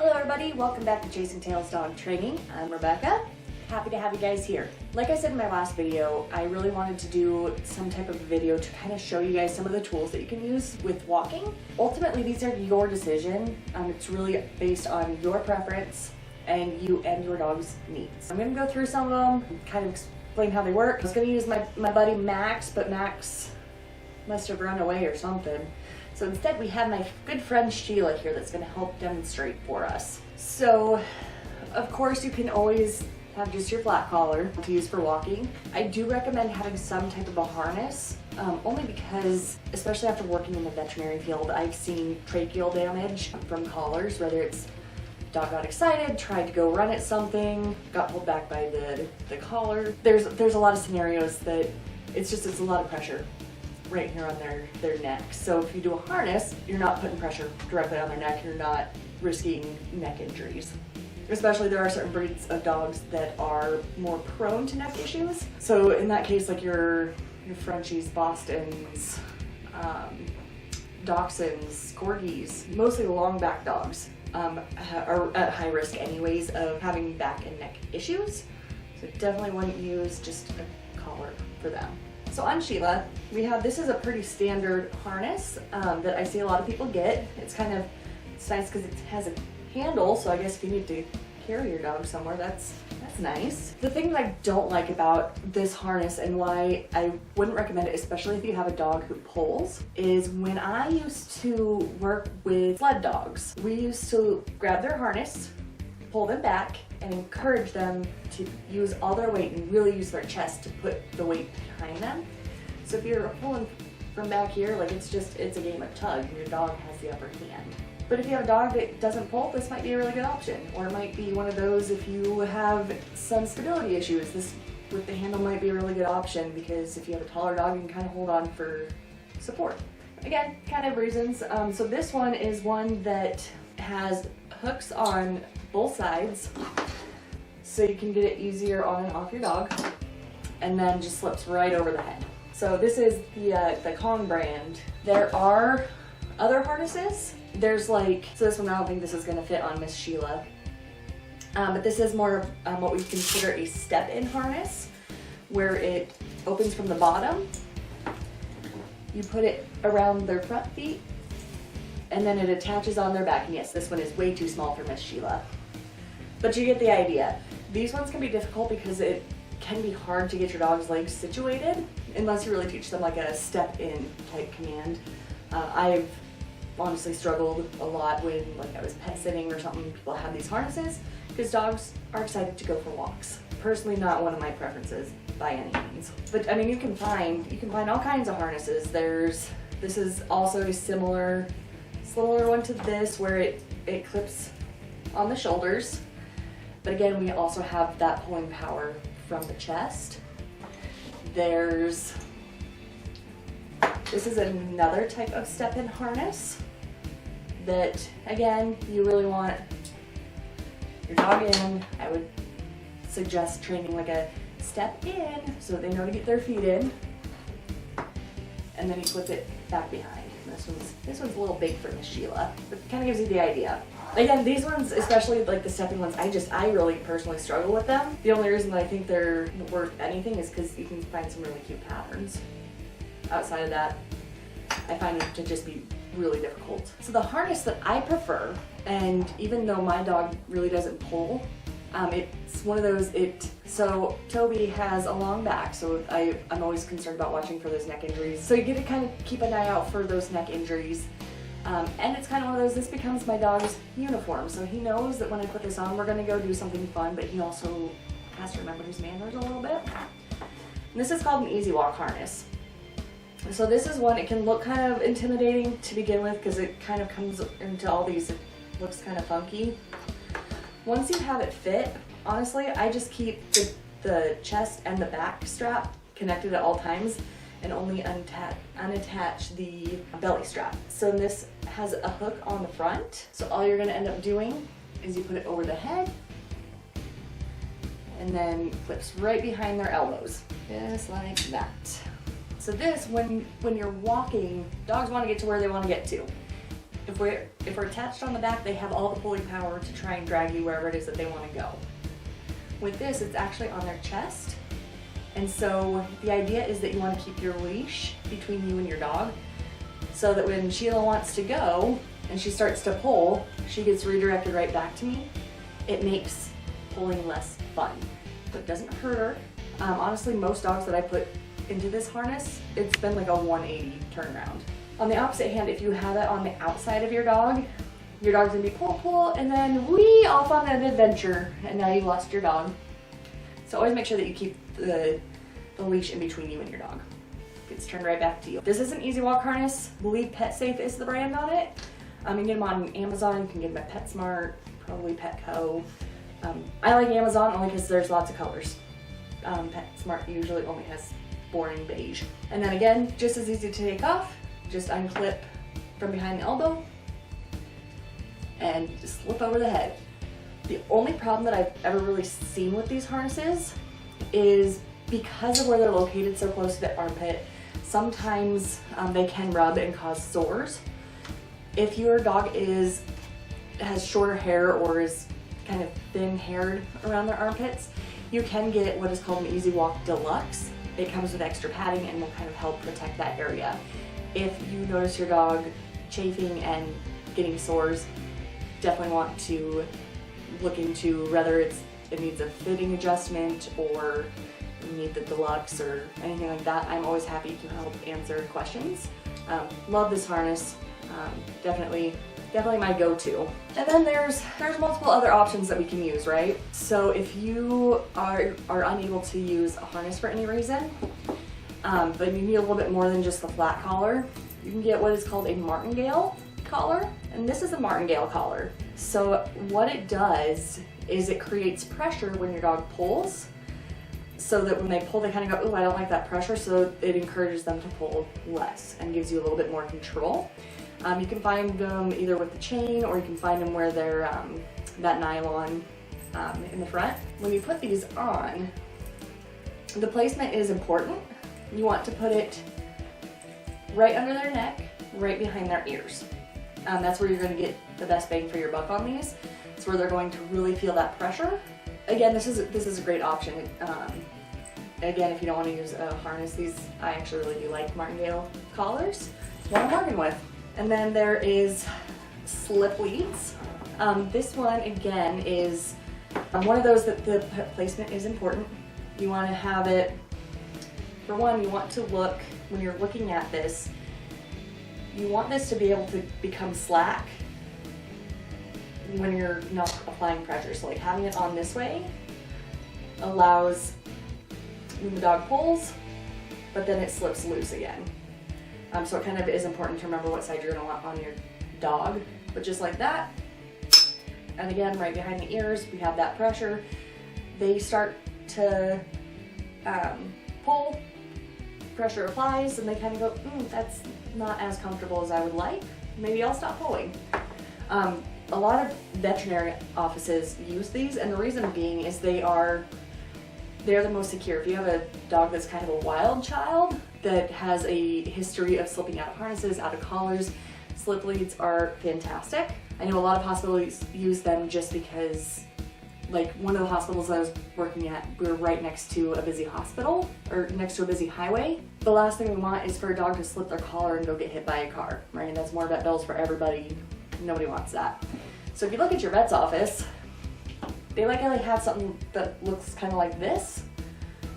Hello everybody, welcome back to Chasing Tails Dog Training. I'm Rebecca. Happy to have you guys here. Like I said in my last video, I really wanted to do some type of video to kind of show you guys some of the tools that you can use with walking. Ultimately, these are your decision. It's really based on your preference and you and your dog's needs. I'm going to go through some of them, kind of explain how they work. I was going to use my buddy Max, but Max must have run away or something. So instead we have my good friend Sheila here that's going to help demonstrate for us. So of course you can always have just your flat collar to use for walking. I do recommend having some type of a harness, only because, especially after working in the veterinary field, I've seen tracheal damage from collars, whether it's dog got excited, tried to go run at something, got pulled back by the collar. There's a lot of scenarios that it's a lot of pressure right here on their neck. So if you do a harness, you're not putting pressure directly on their neck, you're not risking neck injuries. Especially there are certain breeds of dogs that are more prone to neck issues. So in that case, like your Frenchies, Bostons, Dachshunds, Corgis, mostly the long back dogs are at high risk anyways of having back and neck issues. So definitely wouldn't use just a collar for them. So on Sheila, this is a pretty standard harness that I see a lot of people get. It's nice because it has a handle, so I guess if you need to carry your dog somewhere, that's nice. The thing that I don't like about this harness and why I wouldn't recommend it, especially if you have a dog who pulls, is when I used to work with sled dogs, we used to grab their harness, pull them back, and encourage them to use all their weight and really use their chest to put the weight behind them. So if you're pulling from back here, like it's a game of tug and your dog has the upper hand. But if you have a dog that doesn't pull, this might be a really good option. Or it might be one of those if you have some stability issues, this with the handle might be a really good option, because if you have a taller dog, you can kind of hold on for support. Again, kind of reasons. So this one is one that has hooks on both sides, so you can get it easier on and off your dog, and then just slips right over the head. So this is the Kong brand. There are other harnesses. There's so this one, I don't think this is going to fit on Miss Sheila, but this is more of what we consider a step-in harness, where it opens from the bottom. You put it around their front feet, and then it attaches on their back. And yes, this one is way too small for Miss Sheila, but you get the idea. These ones can be difficult because it can be hard to get your dog's legs situated unless you really teach them like a step-in type command. I've honestly struggled a lot when I was pet sitting or something, people have these harnesses, because dogs are excited to go for walks. Personally, not one of my preferences by any means. But I mean, you can find all kinds of harnesses. This is also a similar one to this, where it clips on the shoulders. But again, we also have that pulling power from the chest. This is another type of step-in harness that, again, you really want your dog in. I would suggest training like a step in so they know to get their feet in, and then you flip it back behind. This one's a little big for Miss Sheila, but it kind of gives you the idea. Again, these ones, especially like the step-in ones, I really personally struggle with them. The only reason that I think they're worth anything is because you can find some really cute patterns. Outside of that, I find it to just be really difficult. So the harness that I prefer, and even though my dog really doesn't pull, it's one of those, so Toby has a long back, so I'm always concerned about watching for those neck injuries. So you get to kind of keep an eye out for those neck injuries. And it's kind of one of those, this becomes my dog's uniform. So he knows that when I put this on, we're gonna go do something fun, but he also has to remember his manners a little bit. And this is called an Easy Walk harness. So this is one, it can look kind of intimidating to begin with because it kind of comes into all these, it looks kind of funky. Once you have it fit, honestly, I just keep the chest and the back strap connected at all times and only unattach the belly strap. So this has a hook on the front. So all you're gonna end up doing is you put it over the head and then clips right behind their elbows, just like that. So this, when you're walking, dogs want to get to where they want to get to. if we're attached on the back, they have all the pulling power to try and drag you wherever it is that they want to go. With this, it's actually on their chest. And so the idea is that you want to keep your leash between you and your dog so that when Sheila wants to go and she starts to pull, she gets redirected right back to me. It makes pulling less fun, but it doesn't hurt her. Honestly, most dogs that I put into this harness, it's been like a 180 turnaround. On the opposite hand, if you have it on the outside of your dog's gonna be pull, and then wee, off on an adventure, and now you've lost your dog. So always make sure that you keep the leash in between you and your dog. It's turned right back to you. This is an Easy Walk harness. I believe Pet Safe is the brand on it. You can get them on Amazon, you can get them at PetSmart, probably Petco. I like Amazon only because there's lots of colors. PetSmart usually only has boring beige. And then again, just as easy to take off, just unclip from behind the elbow and just slip over the head. The only problem that I've ever really seen with these harnesses is because of where they're located so close to the armpit, sometimes they can rub and cause sores. If your dog has shorter hair or is kind of thin-haired around their armpits, you can get what is called an Easy Walk Deluxe. It comes with extra padding and will kind of help protect that area. If you notice your dog chafing and getting sores, definitely want to look into whether it needs a fitting adjustment or you need the deluxe or anything like that. I'm always happy to help answer questions. Love this harness. Definitely my go-to. And then there's multiple other options that we can use, right? So if you are unable to use a harness for any reason, but you need a little bit more than just the flat collar, you can get what is called a martingale collar, and this is a martingale collar. So what it does is it creates pressure when your dog pulls, so that when they pull, they kind of go, "Ooh, I don't like that pressure," so it encourages them to pull less and gives you a little bit more control. You can find them either with the chain or you can find them where they're that nylon in the front. When you put these on, the placement is important. You want to put it right under their neck, right behind their ears. That's where you're going to get the best bang for your buck on these. It's where they're going to really feel that pressure. Again, this is a great option. Again, if you don't want to use a harness, I actually really do like martingale collars. What I'm working with. And then there is slip leads. This one again is one of those that the placement is important. You want to have it, for one, you want to look, when you're looking at this, you want this to be able to become slack when you're not applying pressure. So like having it on this way allows when the dog pulls, but then it slips loose again. So it kind of is important to remember what side you're going to want on your dog. But just like that, and again, right behind the ears, we have that pressure. They start to pull, pressure applies, and they kind of go, that's not as comfortable as I would like. Maybe I'll stop pulling. A lot of veterinary offices use these, and the reason being is they're the most secure. If you have a dog that's kind of a wild child that has a history of slipping out of harnesses, out of collars, slip leads are fantastic. I know a lot of hospitals use them just because, like one of the hospitals I was working at, we were right next to a busy hospital, or next to a busy highway. The last thing we want is for a dog to slip their collar and go get hit by a car, right? That's more vet bills for everybody. Nobody wants that. So if you look at your vet's office, they likely have something that looks kind of like this,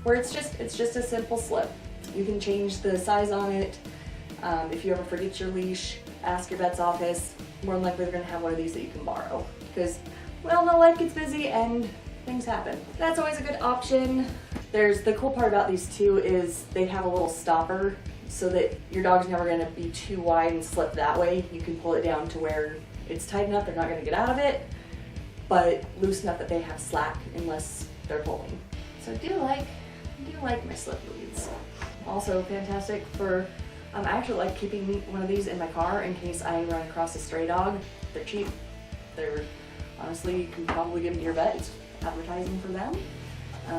where it's just a simple slip. You can change the size on it. If you ever forget your leash, ask your vet's office. More than likely they're going to have one of these that you can borrow, because well, no, life gets busy and things happen. That's always a good option. The cool part about these too is they have a little stopper so that your dog's never going to be too wide and slip that way. You can pull it down to where it's tight enough they're not going to get out of it, but loose enough that they have slack unless they're pulling. So I do like my slip leads. Also fantastic for, I actually like keeping one of these in my car in case I run across a stray dog. They're cheap. Honestly, you can probably give them to your vet. It's advertising for them.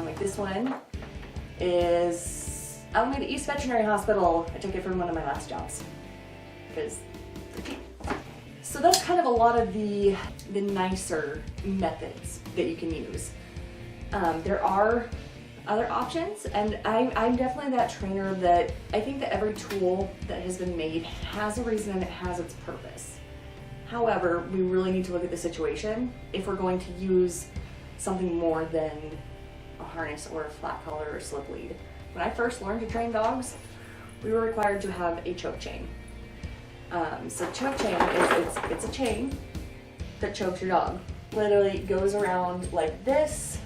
Like this one is Alameda East Veterinary Hospital. I took it from one of my last jobs because they're cheap. So that's kind of a lot of the nicer methods that you can use. There are other options, and I'm definitely that trainer that I think that every tool that has been made has a reason and it has its purpose. However, we really need to look at the situation if we're going to use something more than a harness or a flat collar or slip lead. When I first learned to train dogs, we were required to have a choke chain. So choke chain it's a chain that chokes your dog. Literally goes around like this,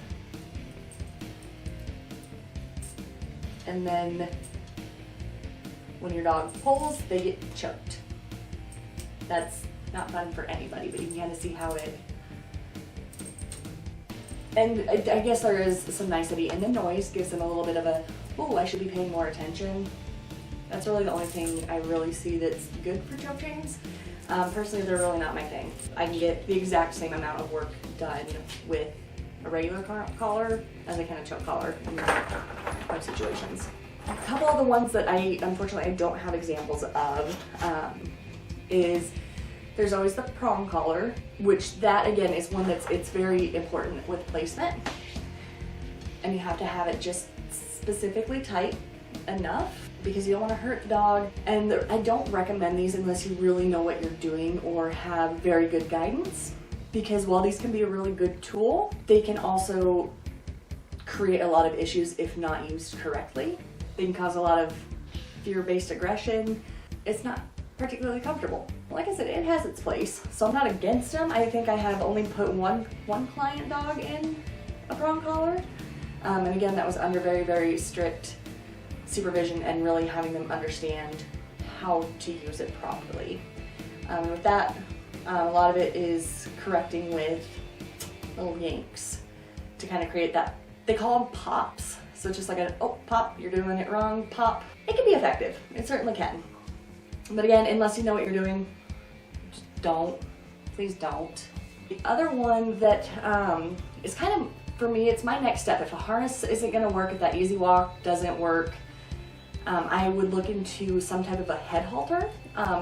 and then when your dog pulls, they get choked. That's not fun for anybody, but you can kind of see how it. And I guess there is some nicety, and the noise gives them a little bit of a, oh, I should be paying more attention. That's really the only thing I really see that's good for choke chains. Personally, they're really not my thing. I can get the exact same amount of work done with a regular collar as I can a choke collar in most situations. A couple of the ones that unfortunately I don't have examples of is there's always the prong collar, which that again is one it's very important with placement, and you have to have it just specifically tight enough because you don't want to hurt the dog. And I don't recommend these unless you really know what you're doing or have very good guidance, because while these can be a really good tool, they can also create a lot of issues if not used correctly. They can cause a lot of fear-based aggression. It's not particularly comfortable. Like I said, it has its place, so I'm not against them. I think I have only put one client dog in a prong collar, and again, that was under very, very strict supervision and really having them understand how to use it properly. With that, a lot of it is correcting with little yanks to kind of create that. They call them pops, so it's just like a, oh, pop, you're doing it wrong, pop. It can be effective, it certainly can. But again, unless you know what you're doing, just don't. Please don't. The other one that is kind of, for me, it's my next step. If a harness isn't going to work, if that easy walk doesn't work, I would look into some type of a head halter,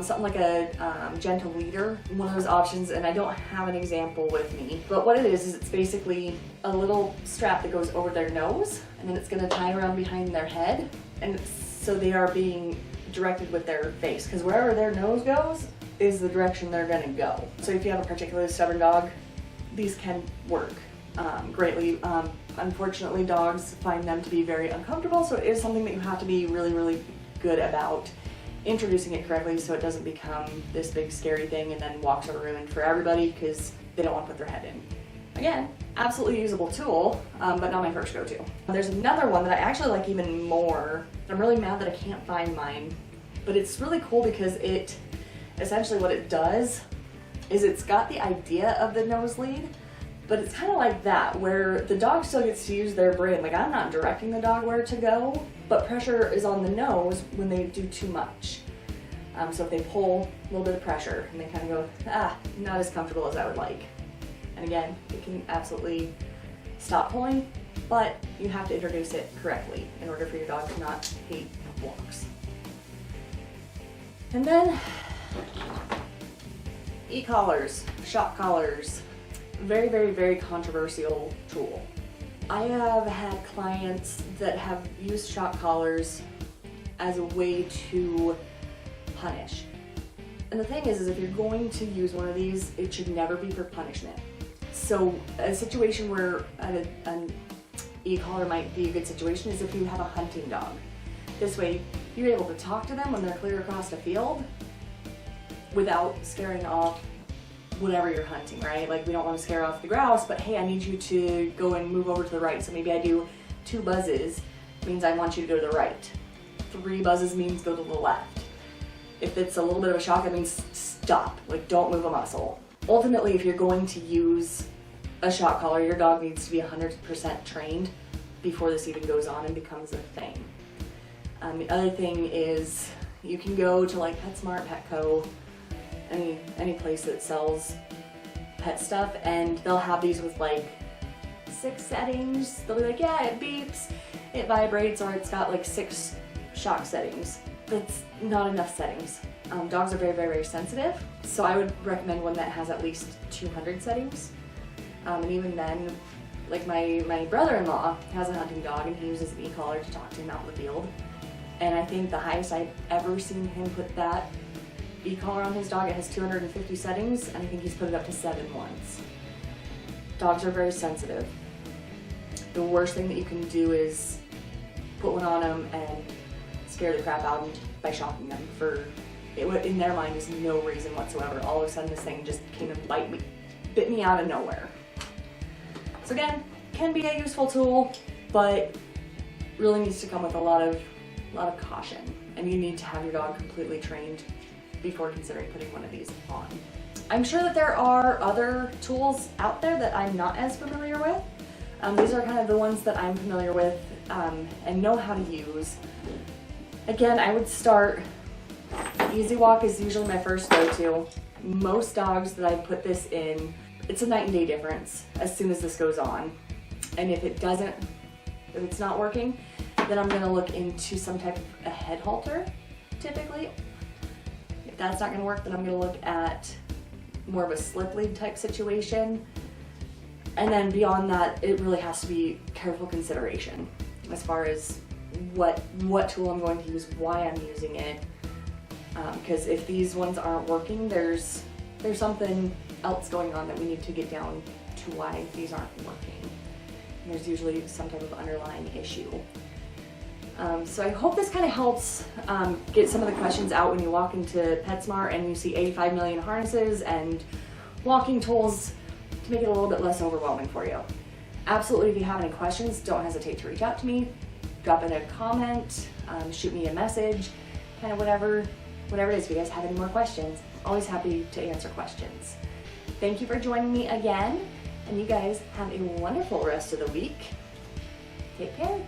something like a gentle leader, one of those options, and I don't have an example with me. But what it is it's basically a little strap that goes over their nose, and then it's going to tie around behind their head, and so they are being directed with their face, because wherever their nose goes is the direction they're going to go. So if you have a particularly stubborn dog, these can work greatly. Unfortunately, dogs find them to be very uncomfortable, so it is something that you have to be really, really good about introducing it correctly so it doesn't become this big scary thing and then walks over ruined for everybody because they don't want to put their head in. Again, absolutely usable tool, but not my first go-to. There's another one that I actually like even more. I'm really mad that I can't find mine, but it's really cool because it, essentially what it does is it's got the idea of the nose lead, but it's kind of like that, where the dog still gets to use their brain. Like, I'm not directing the dog where to go, but pressure is on the nose when they do too much. So if they pull, a little bit of pressure, and they kind of go, not as comfortable as I would like. And again, it can absolutely stop pulling, but you have to introduce it correctly in order for your dog to not hate walks. And then, e-collars, shock collars. Very, very, very controversial tool. I have had clients that have used shock collars as a way to punish. And the thing is if you're going to use one of these, it should never be for punishment. So a situation where an e-collar might be a good situation is if you have a hunting dog. This way, you're able to talk to them when they're clear across the field without scaring off whatever you're hunting, right? Like, we don't want to scare off the grouse, but hey, I need you to go and move over to the right. So maybe I do 2 buzzes, means I want you to go to the right. 3 buzzes means go to the left. If it's a little bit of a shock, that means stop, like don't move a muscle. Ultimately, if you're going to use a shock collar, your dog needs to be 100% trained before this even goes on and becomes a thing. The other thing is you can go to like PetSmart, Petco, any place that sells pet stuff, and they'll have these with like 6 settings. They'll be like, yeah, it beeps, it vibrates, or it's got like 6 shock settings. That's not enough settings. Dogs are very, very, very sensitive, so I would recommend one that has at least 200 settings. And even then, like my brother-in-law has a hunting dog and he uses an e-collar to talk to him out in the field. And I think the highest I've ever seen him put that e-collar on his dog, it has 250 settings, and I think he's put it up to 7 once. Dogs are very sensitive. The worst thing that you can do is put one on them and scare the crap out of them by shocking them for, in their mind, is no reason whatsoever. All of a sudden this thing just came and bit me out of nowhere. So again, can be a useful tool, but really needs to come with a lot of caution, and you need to have your dog completely trained before considering putting one of these on. I'm sure that there are other tools out there that I'm not as familiar with. These are kind of the ones that I'm familiar with and know how to use. Again, I would start, Easy Walk is usually my first go-to. Most dogs that I put this in, it's a night and day difference as soon as this goes on. And if it's not working, then I'm gonna look into some type of a head halter, typically. If that's not gonna work, then I'm gonna look at more of a slip lead type situation. And then beyond that, it really has to be careful consideration as far as what tool I'm going to use, why I'm using it. Because if these ones aren't working, there's something else going on that we need to get down to why these aren't working. And there's usually some type of underlying issue. So I hope this kind of helps get some of the questions out when you walk into PetSmart and you see 85 million harnesses and walking tools, to make it a little bit less overwhelming for you. Absolutely, if you have any questions, don't hesitate to reach out to me. Drop in a comment, shoot me a message, kind of whatever it is. If you guys have any more questions, always happy to answer questions. Thank you for joining me again, and you guys have a wonderful rest of the week. Take care.